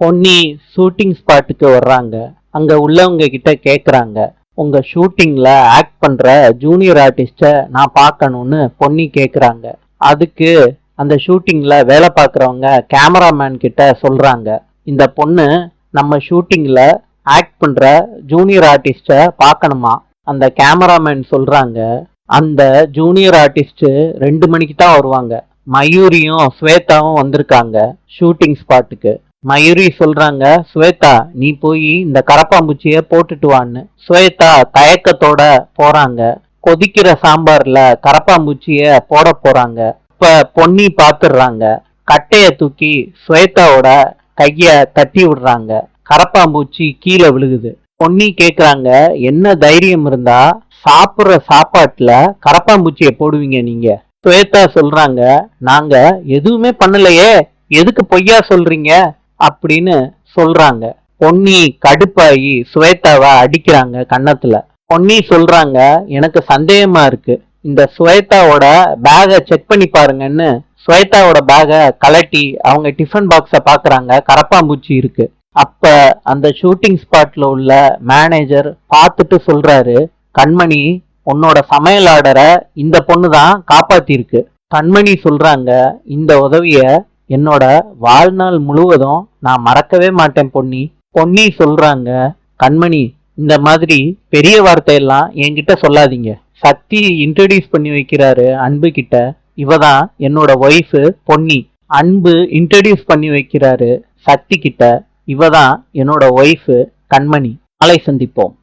Ponni shooting ஸ்பாட்டுக்கு வர்றாங்க. அங்க உள்ளவங்க கிட்ட கேக்குறாங்க, உங்க ஷூட்டிங்ல ஆக்ட் பண்ற ஜூனியர் ஆர்டிஸ்ட நான் பார்க்கணும்னு பொன்னி கேக்குறாங்க. அதுக்கு அந்த ஷூட்டிங்ல வேலை பார்க்குறவங்க கேமராமேன் கிட்ட சொல்றாங்க, இந்த பொண்ணு நம்ம ஷூட்டிங்ல ஆக்ட் பண்ற ஜூனியர் ஆர்டிஸ்ட பார்க்கணுமா. அந்த கேமராமேன் சொல்றாங்க, அந்த ஜூனியர் ஆர்டிஸ்ட் 2 மணிக்கு தான் வருவாங்க. மயூரியும் ஸ்வேதாவும் வந்திருக்காங்க ஷூட்டிங் ஸ்பாட்டுக்கு. மயூரி சொல்றாங்க, ஸ்வேதா நீ போய் இந்த கரப்பாம்பூச்சிய போட்டுட்டு வான்னு. ஸ்வேதா தயக்கத்தோட போறாங்க. கொதிக்கிற சாம்பார்ல கரப்பாம்பூச்சிய போட போறாங்க. இப்ப பொன்னி பாத்துடுறாங்க. கட்டைய தூக்கி ஸ்வேதாவோட கைய தட்டி விடுறாங்க. கரப்பாம்பூச்சி கீழே விழுகுது. பொன்னி கேக்குறாங்க, என்ன தைரியம் இருந்தா சாப்பிடுற சாப்பாட்டுல கரப்பாம்பூச்சிய போடுவீங்க நீங்க. ஸ்வேதா சொல்றாங்க, நாங்க எதுவுமே பண்ணலையே, எதுக்கு பொய்யா சொல்றீங்க அப்படின்னு சொல்றாங்க. பொன்னி கடுப்பாயி ஸ்வேதாவை அடிக்கிறாங்க கன்னத்துல. பொன்னி சொல்றாங்க, எனக்கு சந்தேகமா இருக்கு, இந்த ஸ்வேதாவோட பேக செக் பண்ணி பாருங்கன்னு ஸ்வேதாவோட பேக கலட்டி அவங்க டிஃபன் பாக்ஸ பாக்குறாங்க. கரப்பாம்பூச்சி இருக்கு. அப்ப அந்த ஷூட்டிங் ஸ்பாட்ல உள்ள மேனேஜர் பார்த்துட்டு சொல்றாரு, கண்மணி உன்னோட சமையல் ஆர்டரை இந்த பொண்ணு தான் காப்பாத்திருக்கு. கண்மணி சொல்றாங்க, இந்த உதவிய என்னோட வாழ்நாள் முழுவதும் நான் மறக்கவே மாட்டேன் பொன்னி. பொன்னி சொல்றாங்க, கண்மணி இந்த மாதிரி பெரிய வார்த்தையெல்லாம் என்கிட்ட சொல்லாதீங்க. சக்தி இன்ட்ரடியூஸ் பண்ணி வைக்கிறாரு அன்பு கிட்ட, இவதான் என்னோட ஒய்ஃபு பொன்னி. அன்பு இன்ட்ரடியூஸ் பண்ணி வைக்கிறாரு சக்தி கிட்ட, இவதான் என்னோட ஒய்ஃபு கண்மணி. நாளை சந்திப்போம்.